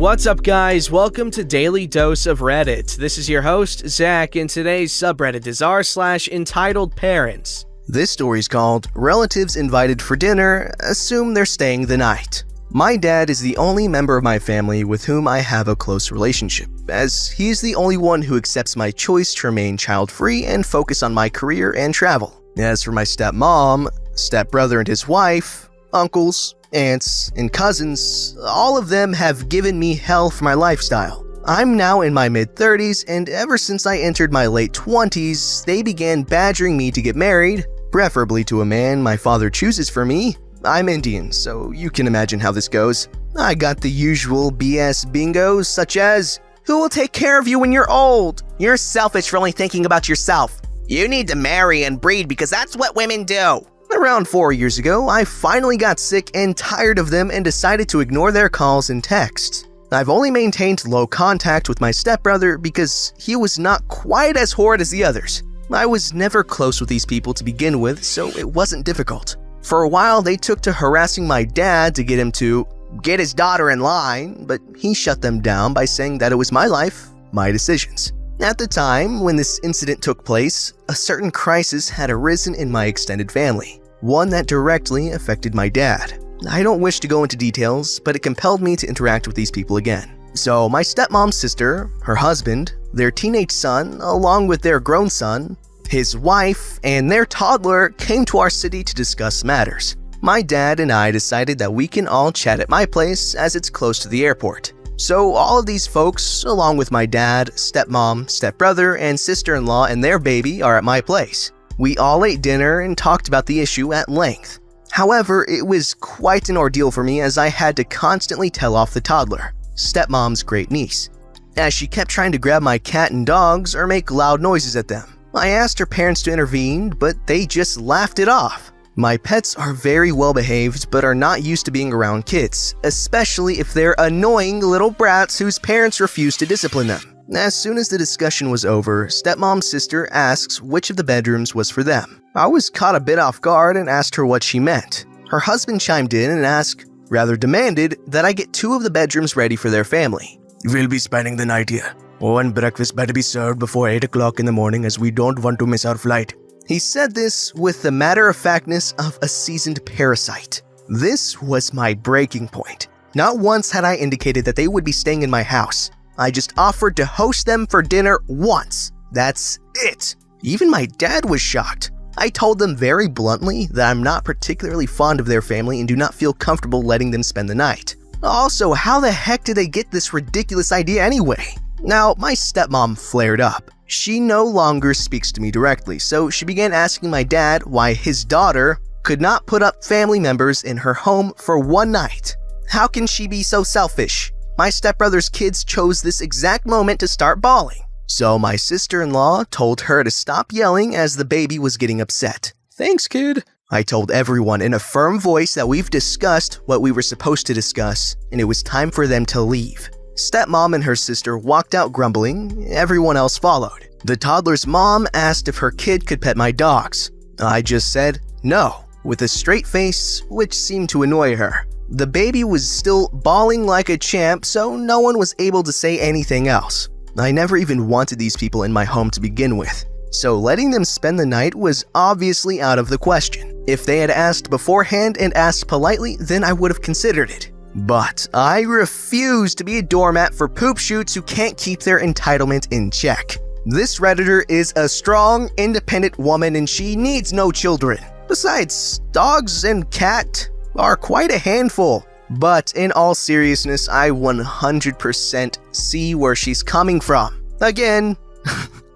What's up, guys? Welcome to Daily Dose of Reddit. This is your host, Zach, and today's subreddit is r/EntitledParents. This story's called Relatives Invited for Dinner, Assume They're Staying the Night. My dad is the only member of my family with whom I have a close relationship, as he is the only one who accepts my choice to remain child-free and focus on my career and travel. As for my stepmom, stepbrother and his wife, uncles, aunts, and cousins, all of them have given me hell for my lifestyle. I'm now in my mid-30s, and ever since I entered my late 20s, they began badgering me to get married, preferably to a man my father chooses for me. I'm Indian, so you can imagine how this goes. I got the usual BS bingos, such as, "Who will take care of you when you're old? You're selfish for only thinking about yourself. You need to marry and breed because that's what women do." Around 4 years ago, I finally got sick and tired of them and decided to ignore their calls and texts. I've only maintained low contact with my stepbrother because he was not quite as horrid as the others. I was never close with these people to begin with, so it wasn't difficult. For a while, they took to harassing my dad to get him to get his daughter in line, but he shut them down by saying that it was my life, my decisions. At the time when this incident took place, a certain crisis had arisen in my extended family, one that directly affected my dad. I don't wish to go into details, but it compelled me to interact with these people again. So my stepmom's sister, her husband, their teenage son, along with their grown son, his wife, and their toddler came to our city to discuss matters. My dad and I decided that we can all chat at my place as it's close to the airport. So all of these folks, along with my dad, stepmom, stepbrother, and sister-in-law and their baby are at my place. We all ate dinner and talked about the issue at length. However, it was quite an ordeal for me as I had to constantly tell off the toddler, stepmom's great niece, as she kept trying to grab my cat and dogs or make loud noises at them. I asked her parents to intervene, but they just laughed it off. My pets are very well behaved but are not used to being around kids, especially if they're annoying little brats whose parents refuse to discipline them. As soon as the discussion was over, stepmom's sister asks which of the bedrooms was for them. I was caught a bit off guard and asked her what she meant. Her husband chimed in and rather demanded, that I get 2 of the bedrooms ready for their family. "We'll be spending the night here. And breakfast better be served before 8 o'clock in the morning as we don't want to miss our flight." He said this with the matter-of-factness of a seasoned parasite. This was my breaking point. Not once had I indicated that they would be staying in my house. I just offered to host them for dinner once. That's it. Even my dad was shocked. I told them very bluntly that I'm not particularly fond of their family and do not feel comfortable letting them spend the night. Also, how the heck did they get this ridiculous idea anyway? Now, my stepmom flared up. She no longer speaks to me directly, so she began asking my dad why his daughter could not put up family members in her home for one night. How can she be so selfish? My stepbrother's kids chose this exact moment to start bawling. So my sister-in-law told her to stop yelling as the baby was getting upset. "Thanks, kid." I told everyone in a firm voice that we've discussed what we were supposed to discuss, and it was time for them to leave. Stepmom and her sister walked out grumbling. Everyone else followed. The toddler's mom asked if her kid could pet my dogs. I just said no, with a straight face, which seemed to annoy her. The baby was still bawling like a champ, so no one was able to say anything else. I never even wanted these people in my home to begin with, so letting them spend the night was obviously out of the question. If they had asked beforehand and asked politely, then I would have considered it. But I refuse to be a doormat for poop shoots who can't keep their entitlement in check. This Redditor is a strong, independent woman and she needs no children. Besides, dogs and cat are quite a handful. But in all seriousness, I 100% see where she's coming from. Again,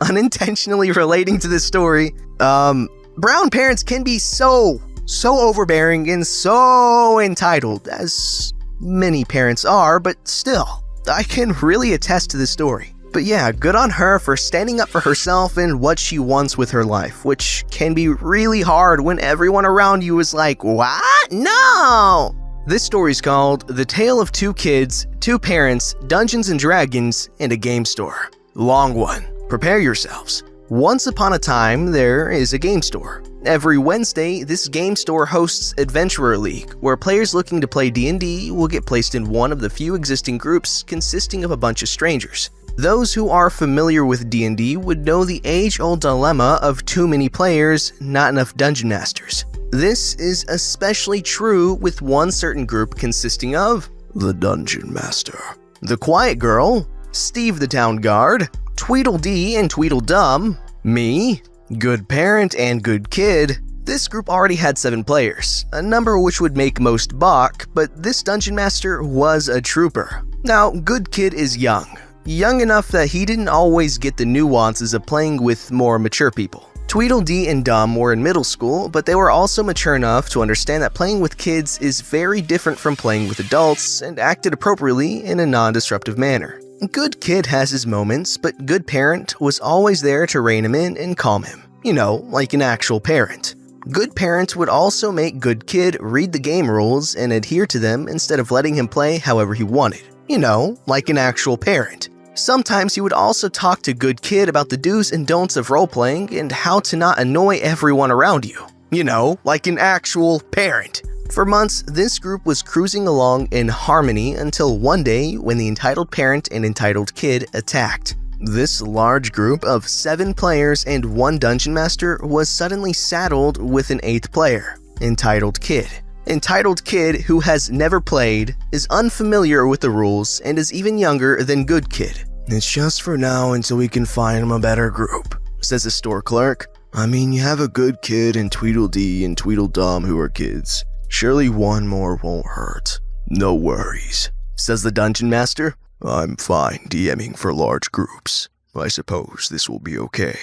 unintentionally relating to this story, brown parents can be so overbearing and so entitled, as many parents are, but still, I can really attest to this story. But yeah, good on her for standing up for herself and what she wants with her life, which can be really hard when everyone around you is like, "What? No!" This story's called The Tale of Two Kids, Two Parents, Dungeons and Dragons, and a Game Store. Long one. Prepare yourselves. Once upon a time, there is a game store. Every Wednesday, this game store hosts Adventurer League, where players looking to play D&D will get placed in one of the few existing groups consisting of a bunch of strangers. Those who are familiar with D&D would know the age-old dilemma of too many players, not enough dungeon masters. This is especially true with one certain group consisting of the Dungeon Master, the Quiet Girl, Steve the Town Guard, Tweedledee and Tweedledum, me, Good Parent and Good Kid. This group already had 7 players, a number which would make most balk, but this Dungeon Master was a trooper. Now, Good Kid is young enough that he didn't always get the nuances of playing with more mature people. Tweedledee and Dum were in middle school, but they were also mature enough to understand that playing with kids is very different from playing with adults and acted appropriately in a non-disruptive manner. Good Kid has his moments, but Good Parent was always there to rein him in and calm him. You know, like an actual parent. Good Parent would also make Good Kid read the game rules and adhere to them instead of letting him play however he wanted. You know, like an actual parent. Sometimes he would also talk to Good Kid about the do's and don'ts of role-playing and how to not annoy everyone around you. You know, like an actual parent. For months, this group was cruising along in harmony until one day when the Entitled Parent and Entitled Kid attacked. This large group of 7 players and 1 Dungeon Master was suddenly saddled with an 8th player, Entitled Kid. Entitled Kid, who has never played, is unfamiliar with the rules, and is even younger than Good Kid. "It's just for now until we can find him a better group," says the store clerk. "I mean, you have a Good Kid and Tweedledee and Tweedledum who are kids. Surely one more won't hurt." "No worries," says the Dungeon Master. "I'm fine DMing for large groups. I suppose this will be okay."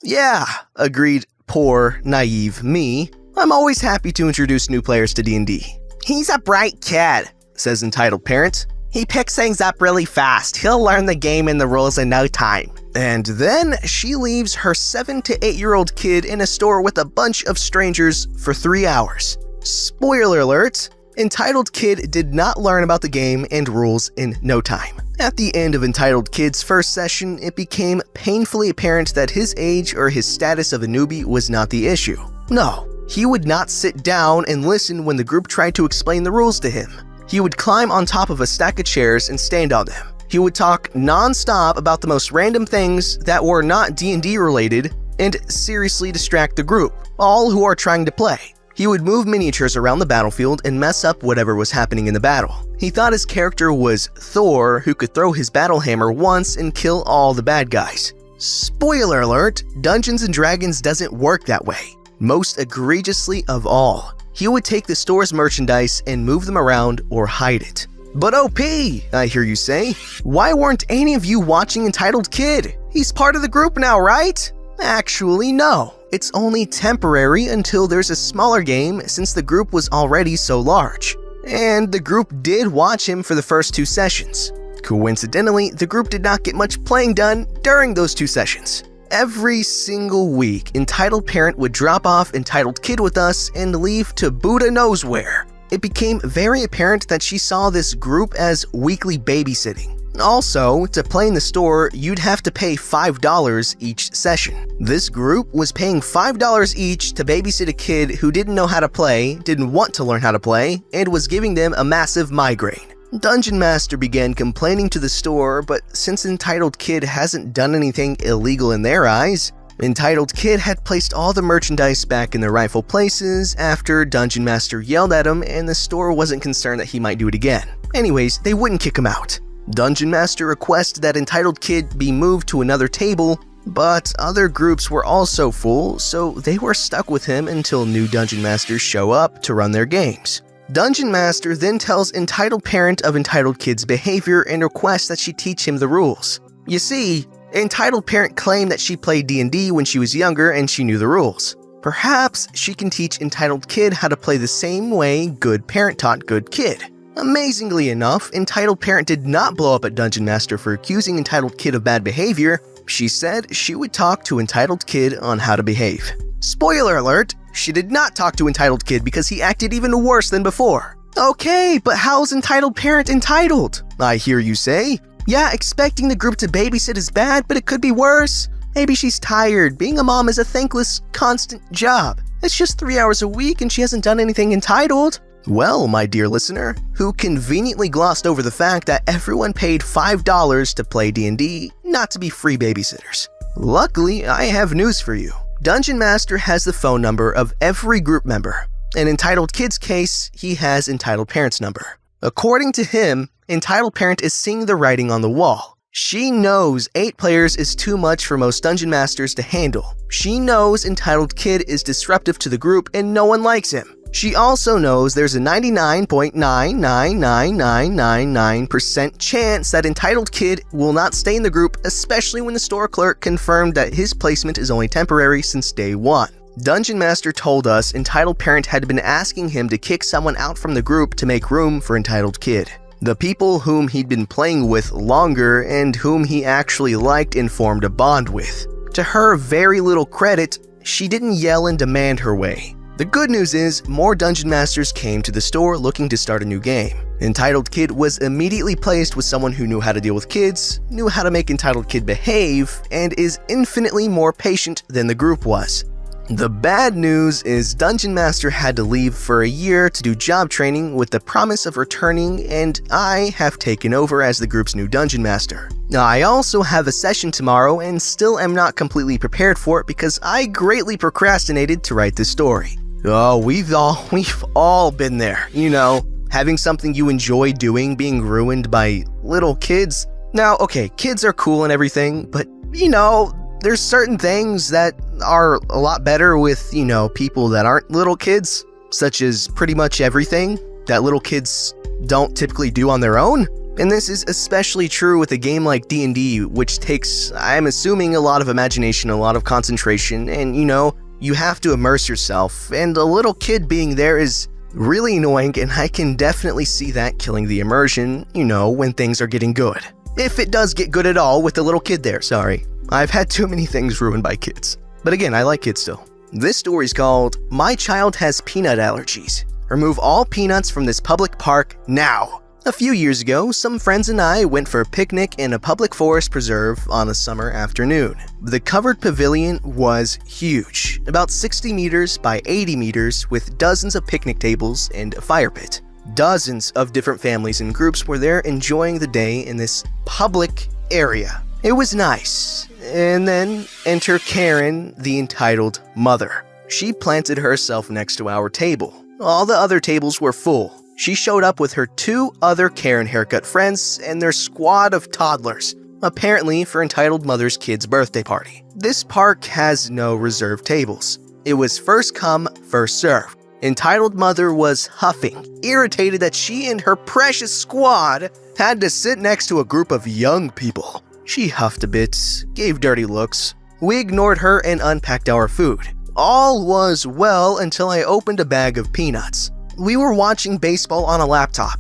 "Yeah," agreed poor, naive me. "I'm always happy to introduce new players to D&D. He's a bright kid," says Entitled Parent. "He picks things up really fast. He'll learn the game and the rules in no time." And then she leaves her 7 to 8-year-old kid in a store with a bunch of strangers for 3 hours. Spoiler alert, Entitled Kid did not learn about the game and rules in no time. At the end of Entitled Kid's first session, it became painfully apparent that his age or his status of a newbie was not the issue. No, he would not sit down and listen when the group tried to explain the rules to him. He would climb on top of a stack of chairs and stand on them. He would talk non-stop about the most random things that were not D&D related and seriously distract the group, all who are trying to play. He would move miniatures around the battlefield and mess up whatever was happening in the battle. He thought his character was Thor, who could throw his battle hammer once and kill all the bad guys. Spoiler alert, Dungeons & Dragons doesn't work that way. Most egregiously of all, he would take the store's merchandise and move them around or hide it. "But OP, I hear you say, why weren't any of you watching Entitled Kid? He's part of the group now, right?" Actually, no. It's only temporary until there's a smaller game since the group was already so large. And the group did watch him for the first 2 sessions. Coincidentally, the group did not get much playing done during those 2 sessions. Every single week, Entitled Parent would drop off Entitled Kid with us and leave to Buddha knows where. It became very apparent that she saw this group as weekly babysitting. Also, to play in the store, you'd have to pay $5 each session. This group was paying $5 each to babysit a kid who didn't know how to play, didn't want to learn how to play, and was giving them a massive migraine. Dungeon Master began complaining to the store, but since Entitled Kid hasn't done anything illegal in their eyes, Entitled Kid had placed all the merchandise back in their rightful places after Dungeon Master yelled at him and the store wasn't concerned that he might do it again. Anyways, they wouldn't kick him out. Dungeon Master requested that Entitled Kid be moved to another table, but other groups were also full, so they were stuck with him until new Dungeon Masters show up to run their games. Dungeon Master then tells Entitled Parent of Entitled Kid's behavior and requests that she teach him the rules. You see, Entitled Parent claimed that she played D&D when she was younger and she knew the rules. Perhaps she can teach Entitled Kid how to play the same way Good Parent taught Good Kid. Amazingly enough, Entitled Parent did not blow up at Dungeon Master for accusing Entitled Kid of bad behavior. She said she would talk to Entitled Kid on how to behave. Spoiler alert, she did not talk to Entitled Kid because he acted even worse than before. Okay, but how's Entitled Parent entitled? I hear you say. Yeah, expecting the group to babysit is bad, but it could be worse. Maybe she's tired. Being a mom is a thankless, constant job. It's just 3 hours a week and she hasn't done anything entitled. Well, my dear listener, who conveniently glossed over the fact that everyone paid $5 to play D&D, not to be free babysitters. Luckily, I have news for you. Dungeon Master has the phone number of every group member. In Entitled Kid's case, he has Entitled Parents' number. According to him, Entitled Parent is seeing the writing on the wall. She knows 8 players is too much for most Dungeon Masters to handle. She knows Entitled Kid is disruptive to the group and no one likes him. She also knows there's a 99.999999% chance that Entitled Kid will not stay in the group, especially when the store clerk confirmed that his placement is only temporary since day 1. Dungeon Master told us Entitled Parent had been asking him to kick someone out from the group to make room for Entitled Kid. The people whom he'd been playing with longer and whom he actually liked and formed a bond with. To her very little credit, she didn't yell and demand her way. The good news is, more Dungeon Masters came to the store looking to start a new game. Entitled Kid was immediately placed with someone who knew how to deal with kids, knew how to make Entitled Kid behave, and is infinitely more patient than the group was. The bad news is Dungeon Master had to leave for a year to do job training with the promise of returning, and I have taken over as the group's new Dungeon Master. I also have a session tomorrow and still am not completely prepared for it because I greatly procrastinated to write this story. Oh, we've all been there, you know, having something you enjoy doing being ruined by little kids. Now, okay, kids are cool and everything, but you know, there's certain things that are a lot better with, you know, people that aren't little kids, such as pretty much everything that little kids don't typically do on their own. And this is especially true with a game like D&D, which takes, I'm assuming, a lot of imagination, a lot of concentration, and you know, you have to immerse yourself, and a little kid being there is really annoying, and I can definitely see that killing the immersion, you know, when things are getting good. If it does get good at all with the little kid there, sorry. I've had too many things ruined by kids. But again, I like kids still. This story's called, My Child Has Peanut Allergies. Remove all peanuts from this public park now. A few years ago, some friends and I went for a picnic in a public forest preserve on a summer afternoon. The covered pavilion was huge, about 60 meters by 80 meters with dozens of picnic tables and a fire pit. Dozens of different families and groups were there enjoying the day in this public area. It was nice. And then enter Karen, the entitled mother. She planted herself next to our table. All the other tables were full. She showed up with her 2 other Karen haircut friends and their squad of toddlers, apparently for entitled mother's kid's birthday party. This park has no reserved tables. It was first come, first served. Entitled mother was huffing, irritated that she and her precious squad had to sit next to a group of young people. She huffed a bit, gave dirty looks. We ignored her and unpacked our food. All was well until I opened a bag of peanuts. We were watching baseball on a laptop.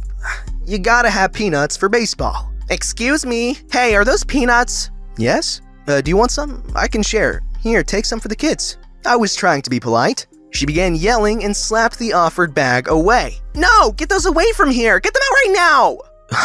You gotta have peanuts for baseball. Excuse me? Hey, are those peanuts? Yes? Do you want some? I can share. Here, take some for the kids. I was trying to be polite. She began yelling and slapped the offered bag away. No, get those away from here. Get them out right now.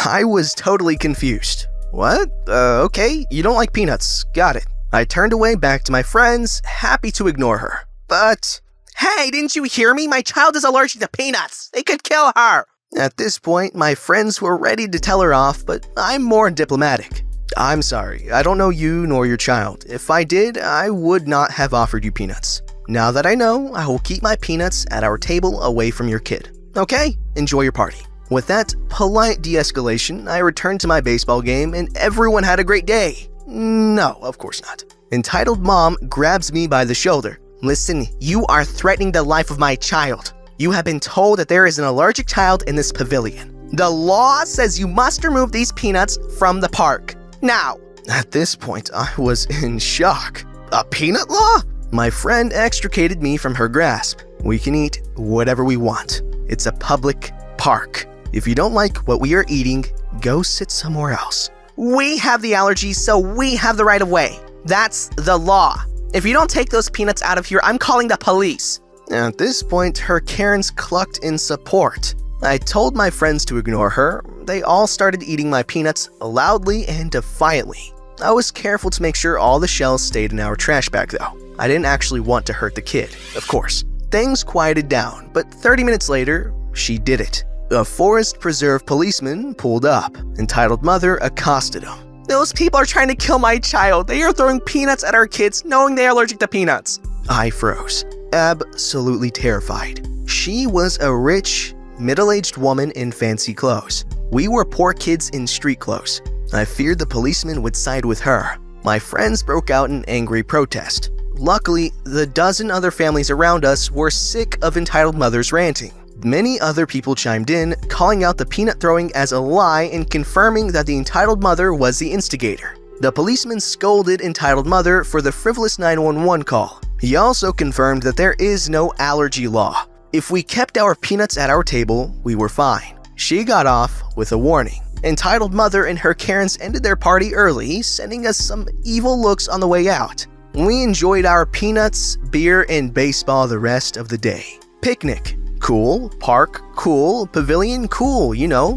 I was totally confused. What? Okay, you don't like peanuts. Got it. I turned away back to my friends, happy to ignore her. But, hey, didn't you hear me? My child is allergic to peanuts. They could kill her. At this point, my friends were ready to tell her off, but I'm more diplomatic. I'm sorry, I don't know you nor your child. If I did, I would not have offered you peanuts. Now that I know, I will keep my peanuts at our table away from your kid. Okay? Enjoy your party. With that polite de-escalation, I returned to my baseball game and everyone had a great day. No, of course not. Entitled mom grabs me by the shoulder. Listen, you are threatening the life of my child. You have been told that there is an allergic child in this pavilion. The law says you must remove these peanuts from the park. Now! At this point, I was in shock. A peanut law? My friend extricated me from her grasp. We can eat whatever we want. It's a public park. If you don't like what we are eating, go sit somewhere else. We have the allergies, so we have the right of way. That's the law. If you don't take those peanuts out of here, I'm calling the police. At this point, her Karens clucked in support. I told my friends to ignore her. They all started eating my peanuts loudly and defiantly. I was careful to make sure all the shells stayed in our trash bag though. I didn't actually want to hurt the kid, of course. Things quieted down, but 30 minutes later, she did it. A Forest Preserve policeman pulled up. Entitled mother accosted him. "Those people are trying to kill my child. They are throwing peanuts at our kids, knowing they are allergic to peanuts." I froze, absolutely terrified. She was a rich, middle-aged woman in fancy clothes. We were poor kids in street clothes. I feared the policeman would side with her. My friends broke out in angry protest. Luckily, the dozen other families around us were sick of entitled mothers ranting. Many other people chimed in, calling out the peanut throwing as a lie and confirming that the entitled mother was the instigator. The policeman scolded entitled mother for the frivolous 911 call. He also confirmed that there is no allergy law. If we kept our peanuts at our table, we were fine. She got off with a warning. Entitled mother and her Karens ended their party early, sending us some evil looks on the way out. We enjoyed our peanuts, beer, and baseball the rest of the day. Picnic. Cool. Park. Cool. Pavilion. Cool.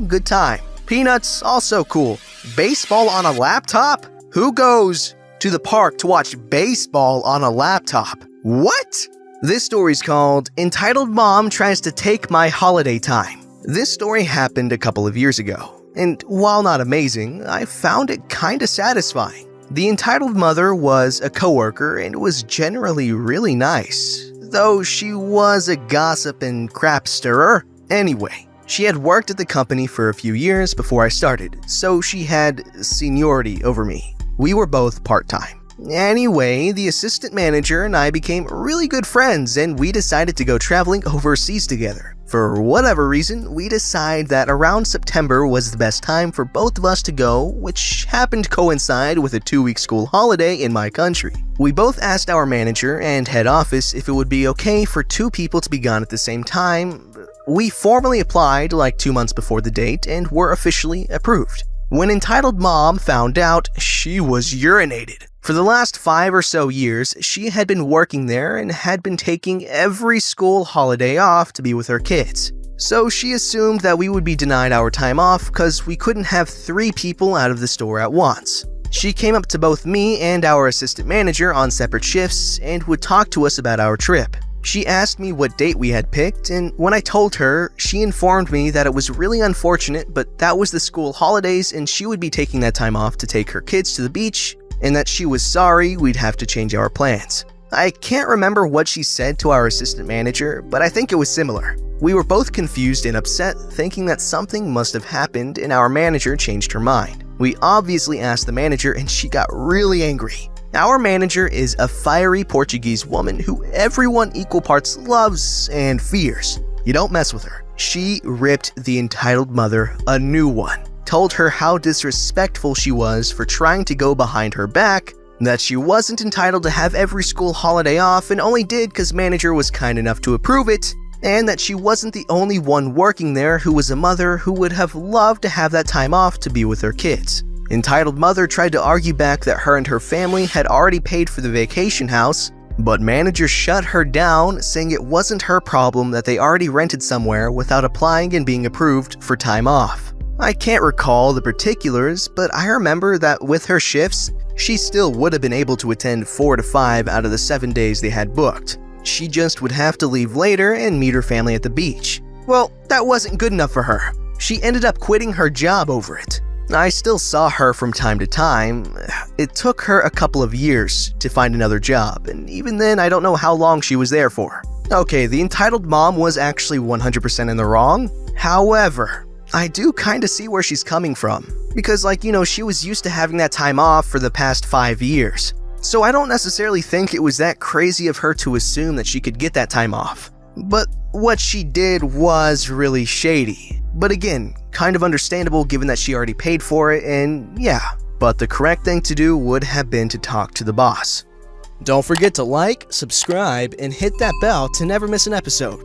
Good time. Peanuts. Also cool. Baseball on a laptop? Who goes to the park to watch baseball on a laptop? What? This story's called Entitled Mom Tries to Take My Holiday Time. This story happened a couple of years ago, and while not amazing, I found it kinda satisfying. The entitled mother was a coworker and was generally really nice, though she was a gossip and crap stirrer. Anyway, she had worked at the company for a few years before I started, so she had seniority over me. We were both part-time. Anyway, the assistant manager and I became really good friends, and we decided to go traveling overseas together. For whatever reason, we decided that around September was the best time for both of us to go, which happened to coincide with a 2-week school holiday in my country. We both asked our manager and head office if it would be okay for 2 people to be gone at the same time. We formally applied like 2 months before the date and were officially approved. When entitled mom found out, she was urinated. For the last 5 or so years, she had been working there and had been taking every school holiday off to be with her kids. So she assumed that we would be denied our time off because we couldn't have 3 people out of the store at once. She came up to both me and our assistant manager on separate shifts and would talk to us about our trip. She asked me what date we had picked, and when I told her, she informed me that it was really unfortunate, but that was the school holidays and she would be taking that time off to take her kids to the beach, and that she was sorry we'd have to change our plans. I can't remember what she said to our assistant manager, but I think it was similar. We were both confused and upset, thinking that something must have happened and our manager changed her mind. We obviously asked the manager and she got really angry. Our manager is a fiery Portuguese woman who everyone equal parts loves and fears. You don't mess with her. She ripped the entitled mother a new one. Told her how disrespectful she was for trying to go behind her back, that she wasn't entitled to have every school holiday off and only did because manager was kind enough to approve it, and that she wasn't the only one working there who was a mother who would have loved to have that time off to be with her kids. Entitled mother tried to argue back that her and her family had already paid for the vacation house, but manager shut her down, saying it wasn't her problem that they already rented somewhere without applying and being approved for time off. I can't recall the particulars, but I remember that with her shifts, she still would have been able to attend 4 to 5 out of the 7 days they had booked. She just would have to leave later and meet her family at the beach. Well, that wasn't good enough for her. She ended up quitting her job over it. I still saw her from time to time. It took her a couple of years to find another job, and even then I don't know how long she was there for. Okay, the entitled mom was actually 100% in the wrong. However, I do kinda see where she's coming from. Because she was used to having that time off for the past 5 years. So I don't necessarily think it was that crazy of her to assume that she could get that time off. But what she did was really shady. But again, kind of understandable given that she already paid for it, and yeah. But the correct thing to do would have been to talk to the boss. Don't forget to like, subscribe, and hit that bell to never miss an episode.